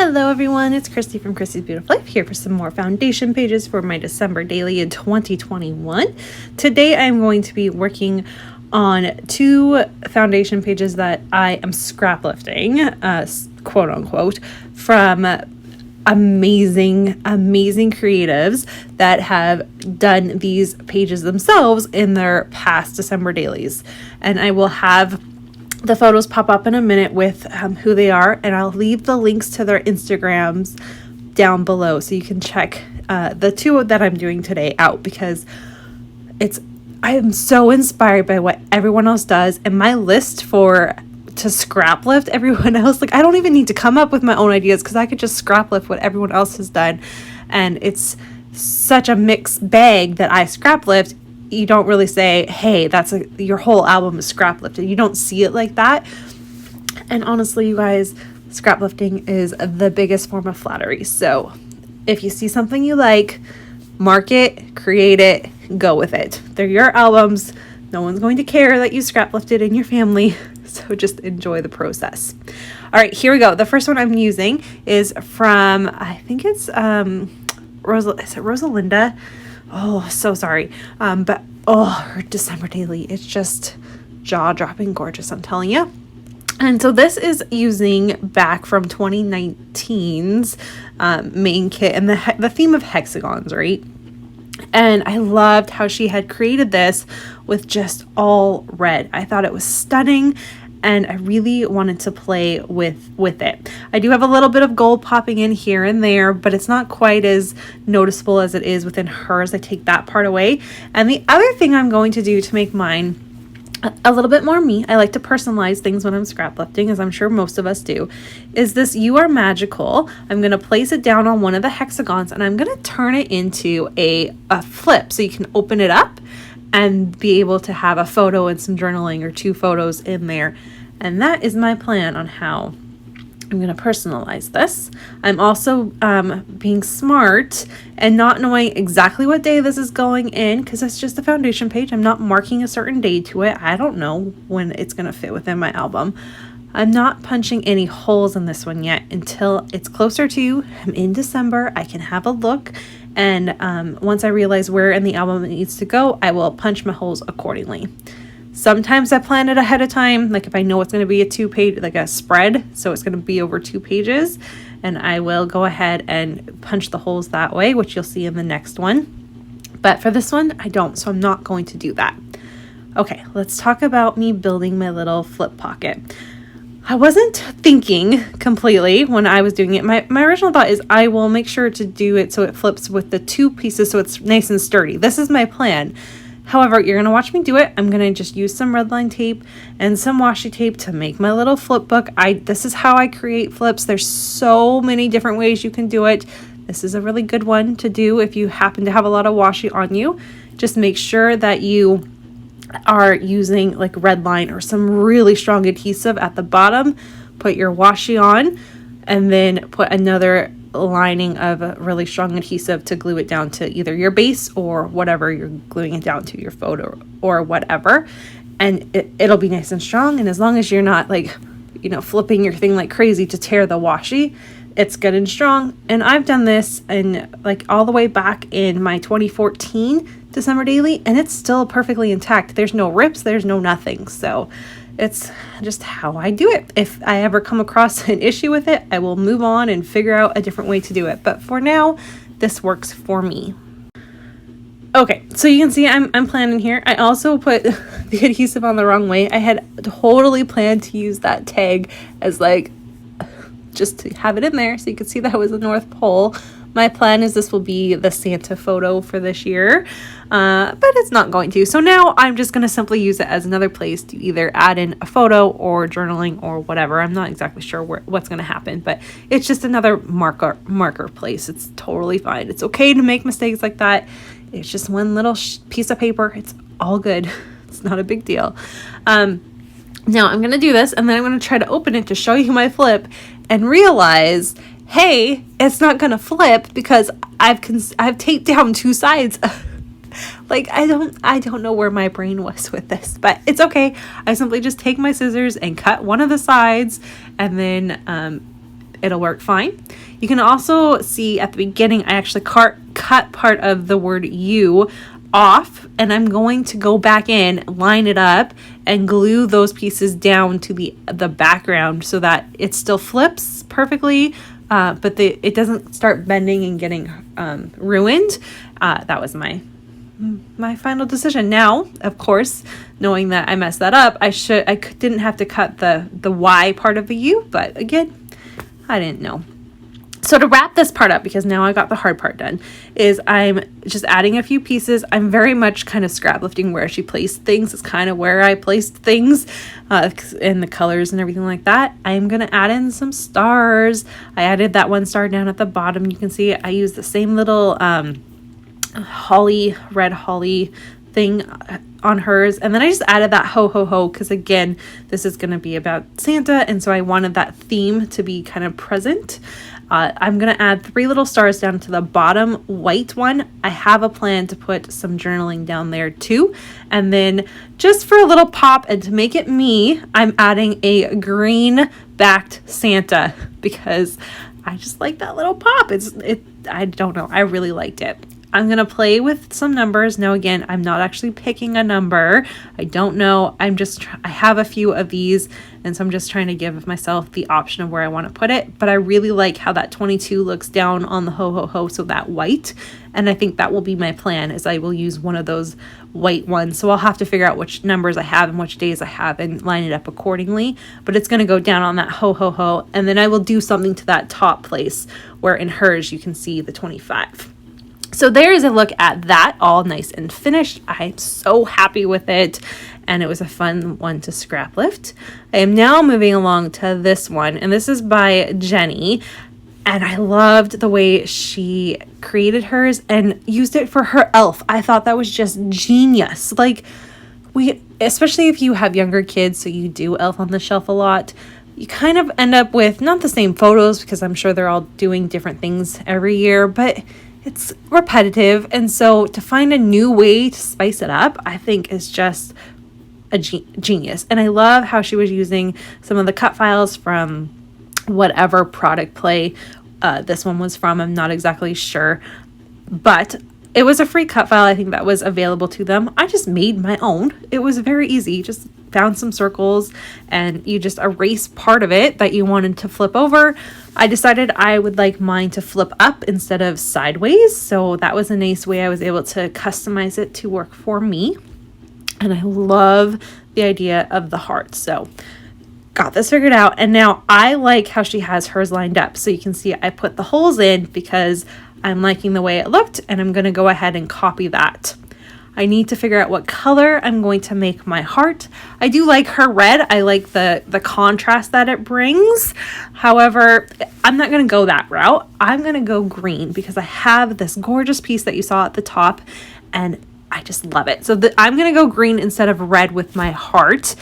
Hello everyone, it's Christy from Christy's Beautiful Life here for some more foundation pages for my December daily in 2021. Today I'm going to be working on 2 foundation pages that I am scrap lifting, quote unquote, from amazing creatives that have done these pages themselves in their past December dailies. And I will have the photos pop up in a minute with who they are, and I'll leave the links to their Instagrams down below so you can check the 2 that I'm doing today out, because I am so inspired by what everyone else does, and my list to scrap lift everyone else, like I don't even need to come up with my own ideas because I could just scrap lift what everyone else has done, and it's such a mixed bag that I scrap lift. You don't really say, hey, your whole album is scrap lifted. You don't see it like that. And honestly, you guys, scrap lifting is the biggest form of flattery. So if you see something you like, mark it, create it, go with it. They're your albums. No one's going to care that you scrap lifted in your family. So just enjoy the process. All right, here we go. The first one I'm using is from, I think it's Rosalinda? Oh, so sorry. But her December daily, it's just jaw-dropping gorgeous, I'm telling you. And so this is using back from 2019's main kit and the theme of hexagons, right? And I loved how she had created this with just all red. I thought it was stunning, and I really wanted to play with it. I do have a little bit of gold popping in here and there, but it's not quite as noticeable as it is within hers. I take that part away. And the other thing I'm going to do to make mine a little bit more me, I like to personalize things when I'm scrap lifting, as I'm sure most of us do, is this You Are Magical. I'm going to place it down on one of the hexagons, and I'm going to turn it into a flip so you can open it up and be able to have a photo and some journaling or 2 photos in there. And that is my plan on how I'm going to personalize this. I'm also being smart and not knowing exactly what day this is going in, because it's just a foundation page. I'm not marking a certain day to it. I don't know when it's going to fit within my album. I'm not punching any holes in this one yet until it's closer to, I'm in December, I can have a look. And once I realize where in the album it needs to go, I will punch my holes accordingly. Sometimes I plan it ahead of time, like if I know it's going to be a 2-page, like a spread, so it's going to be over 2 pages, and I will go ahead and punch the holes that way, which you'll see in the next one. But for this one, I don't, so I'm not going to do that. Okay, let's talk about me building my little flip pocket. I wasn't thinking completely when I was doing it. My original thought is I will make sure to do it so it flips with the 2 pieces so it's nice and sturdy. This is my plan. However, you're going to watch me do it. I'm going to just use some red line tape and some washi tape to make my little flip book. This is how I create flips. There's so many different ways you can do it. This is a really good one to do if you happen to have a lot of washi on you. Just make sure that you are using like red line or some really strong adhesive at the bottom. Put your washi on and then put another lining of a really strong adhesive to glue it down to either your base or whatever you're gluing it down to, your photo or whatever, and it'll be nice and strong. And as long as you're not flipping your thing like crazy to tear the washi, it's good and strong. And I've done this in all the way back in my 2014 December daily, and it's still perfectly intact. There's no rips, there's no nothing. So it's just how I do it. If I ever come across an issue with it, I will move on and figure out a different way to do it. But for now, this works for me. Okay, so you can see I'm planning here. I also put the adhesive on the wrong way. I had totally planned to use that tag as just to have it in there so you could see that was the North Pole. My plan is this will be the Santa photo for this year, but it's not going to. So now I'm just going to simply use it as another place to either add in a photo or journaling or whatever. I'm not exactly sure what's going to happen, but it's just another marker place. It's totally fine. It's okay to make mistakes like that. It's just one little piece of paper. It's all good. It's not a big deal. Now I'm going to do this, and then I'm going to try to open it to show you my flip and realize, hey, it's not going to flip because I've taped down 2 sides. I don't know where my brain was with this, but it's okay. I simply just take my scissors and cut one of the sides, and then it'll work fine. You can also see at the beginning, I actually cut part of the word you off, and I'm going to go back in, line it up, and glue those pieces down to the background so that it still flips perfectly, but it doesn't start bending and getting ruined. That was my final decision. Now, of course, knowing that I messed that up, I didn't have to cut the Y part of the U, but again, I didn't know. So to wrap this part up, because now I got the hard part done, is I'm just adding a few pieces. I'm very much kind of scrap lifting where she placed things. It's kind of where I placed things and the colors and everything like that. I'm going to add in some stars. I added that one star down at the bottom. You can see I used the same little red holly thing on hers, and then I just added that ho ho ho because again, this is going to be about Santa, and so I wanted that theme to be kind of present. I'm going to add 3 little stars down to the bottom white one. I have a plan to put some journaling down there too, and then just for a little pop and to make it me, I'm adding a green backed Santa because I just like that little pop. I don't know, I really liked it. I'm going to play with some numbers. Now, again, I'm not actually picking a number. I don't know. I have a few of these, and so I'm just trying to give myself the option of where I want to put it. But I really like how that 22 looks down on the ho ho ho, so that white. And I think that will be my plan, is I will use one of those white ones. So I'll have to figure out which numbers I have and which days I have and line it up accordingly. But it's going to go down on that ho ho ho, and then I will do something to that top place where in hers you can see the 25. So there is a look at that, all nice and finished. I'm so happy with it, and it was a fun one to scrap lift. I am now moving along to this one, and this is by Jenny, and I loved the way she created hers and used it for her elf. I thought that was just genius. Like, especially if you have younger kids, so you do Elf on the Shelf a lot, you kind of end up with not the same photos because I'm sure they're all doing different things every year, but it's repetitive, and so to find a new way to spice it up, I think is just a genius. And I love how she was using some of the cut files from whatever product play this one was from. I'm not exactly sure, but it was a free cut file, I think, that was available to them. I just made my own. It was very easy. Just found some circles and you just erase part of it that you wanted to flip over. I decided I would like mine to flip up instead of sideways, so that was a nice way I was able to customize it to work for me. And I love the idea of the heart, so got this figured out. And now I like how she has hers lined up, so you can see I put the holes in because I'm liking the way it looked, and I'm going to go ahead and copy that. I need to figure out what color I'm going to make my heart. I do like her red. I like the contrast that it brings. However, I'm not going to go that route. I'm going to go green because I have this gorgeous piece that you saw at the top, and I just love it. So I'm going to go green instead of red with my heart.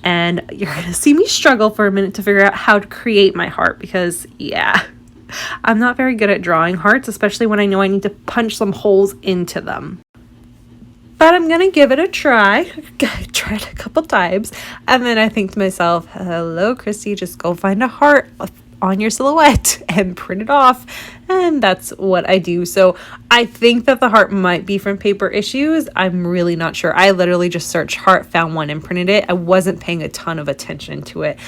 And you're going to see me struggle for a minute to figure out how to create my heart because, yeah, I'm not very good at drawing hearts, especially when I know I need to punch some holes into them. But I'm going to give it a try. I tried a couple times. And then I think to myself, hello, Christy, just go find a heart on your silhouette and print it off. And that's what I do. So I think that the heart might be from Paper Issues. I'm really not sure. I literally just searched heart, found one, and printed it. I wasn't paying a ton of attention to it.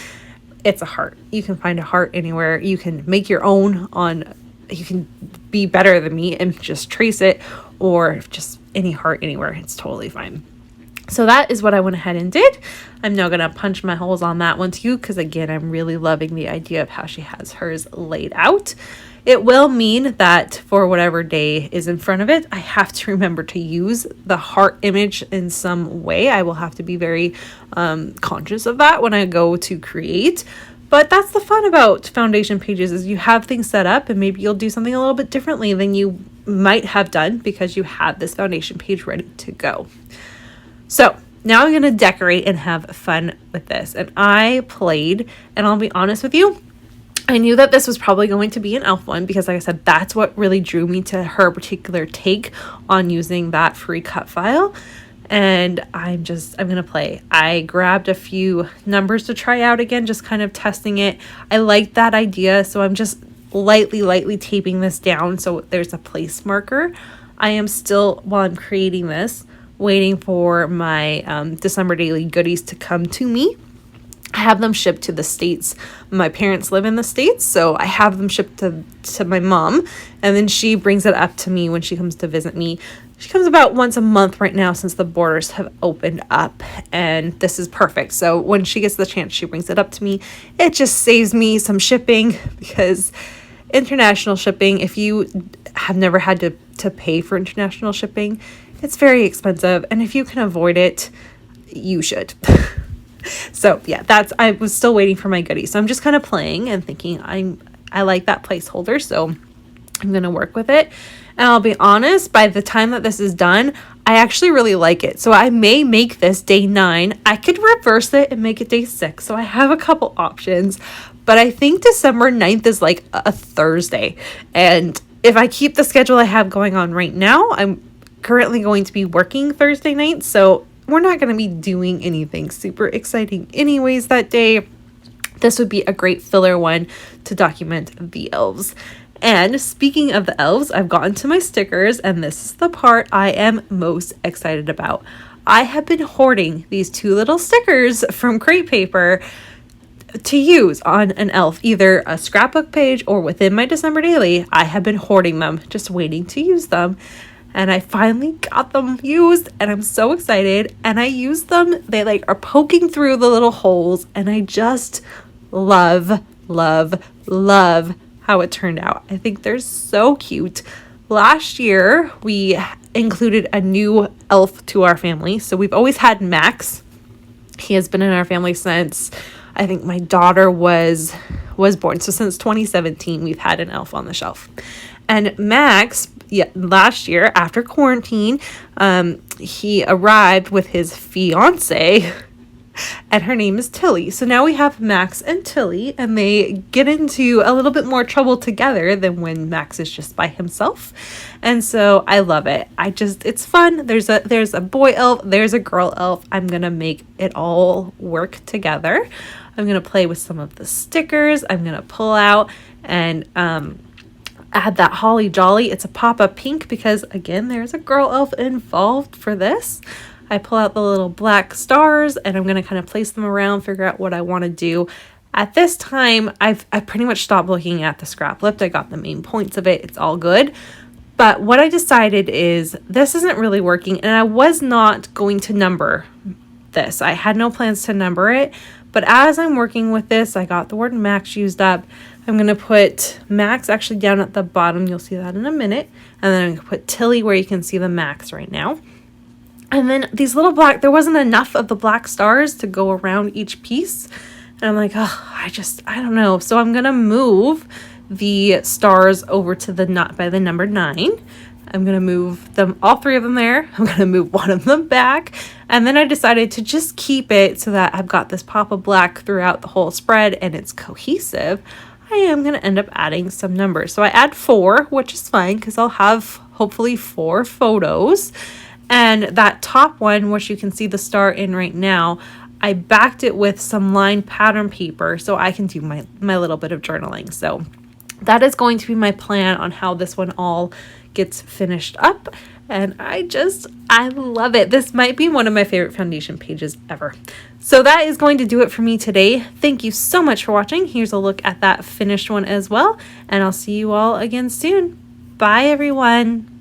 It's a heart. You can find a heart anywhere. You can make your own you can be better than me and just trace it, or just any heart anywhere. It's totally fine. So that is what I went ahead and did. I'm now going to punch my holes on that one too, because again, I'm really loving the idea of how she has hers laid out. It will mean that for whatever day is in front of it, I have to remember to use the heart image in some way. I will have to be very conscious of that when I go to create. But that's the fun about foundation pages, is you have things set up and maybe you'll do something a little bit differently than you might have done because you had this foundation page ready to go. So now I'm going to decorate and have fun with this. And I played, and I'll be honest with you, I knew that this was probably going to be an elf one because, like I said, that's what really drew me to her particular take on using that free cut file. and I'm going to play. I grabbed a few numbers to try out again, just kind of testing it. I like that idea, so I'm just lightly taping this down so there's a place marker. I am still, while I'm creating this, waiting for my December Daily goodies to come to me. I have them shipped to the States. My parents live in the States, so I have them shipped to my mom, and then she brings it up to me when she comes to visit me. She comes about once a month right now since the borders have opened up, and this is perfect. So when she gets the chance, she brings it up to me. It just saves me some shipping, because international shipping, if you have never had to pay for international shipping, it's very expensive, and if you can avoid it, you should. So yeah, I was still waiting for my goodies. So I'm just kind of playing and thinking I like that placeholder, so I'm going to work with it. And I'll be honest, by the time that this is done, I actually really like it. So I may make this day 9. I could reverse it and make it day 6. So I have a couple options, but I think December 9th is like a Thursday. And if I keep the schedule I have going on right now, I'm currently going to be working Thursday night. So we're not going to be doing anything super exciting anyways that day. This would be a great filler one to document the elves. And speaking of the elves, I've gotten to my stickers, and this is the part I am most excited about. I have been hoarding these 2 little stickers from Crate Paper to use on an elf, either a scrapbook page or within my December Daily. I have been hoarding them, just waiting to use them. And I finally got them used, and I'm so excited. And I used them. They are poking through the little holes, and I just love how it turned out. I think they're so cute. Last year, we included a new elf to our family. So we've always had Max. He has been in our family since, I think, my daughter was born. So since 2017, we've had an elf on the shelf. And Max, last year after quarantine, he arrived with his fiance, and her name is Tilly. So now we have Max and Tilly, and they get into a little bit more trouble together than when Max is just by himself. And so I love it. It's fun. There's a boy elf, there's a girl elf. I'm gonna make it all work together. I'm gonna play with some of the stickers. I'm gonna pull out and add that holly jolly. It's a pop-up pink because, again, there's a girl elf involved for this. I pull out the little black stars, and I'm going to kind of place them around, figure out what I want to do. At this time, I've pretty much stopped looking at the scrap lift. I got the main points of it. It's all good. But what I decided is this isn't really working, and I was not going to number this. I had no plans to number it. But as I'm working with this, I got the word Max used up. I'm going to put Max actually down at the bottom. You'll see that in a minute. And then I'm going to put Tilly where you can see the Max right now. And then these little there wasn't enough of the black stars to go around each piece. And I'm like, I don't know. So I'm going to move the stars over to by the number 9. I'm going to move them, all 3 of them there. I'm going to move one of them back. And then I decided to just keep it so that I've got this pop of black throughout the whole spread and it's cohesive. I am going to end up adding some numbers. So I add 4, which is fine because I'll have hopefully 4 photos. And that top one, which you can see the star in right now, I backed it with some lined pattern paper so I can do my little bit of journaling. So that is going to be my plan on how this one all gets finished up. And I love it. This might be one of my favorite foundation pages ever. So that is going to do it for me today. Thank you so much for watching. Here's a look at that finished one as well. And I'll see you all again soon. Bye, everyone.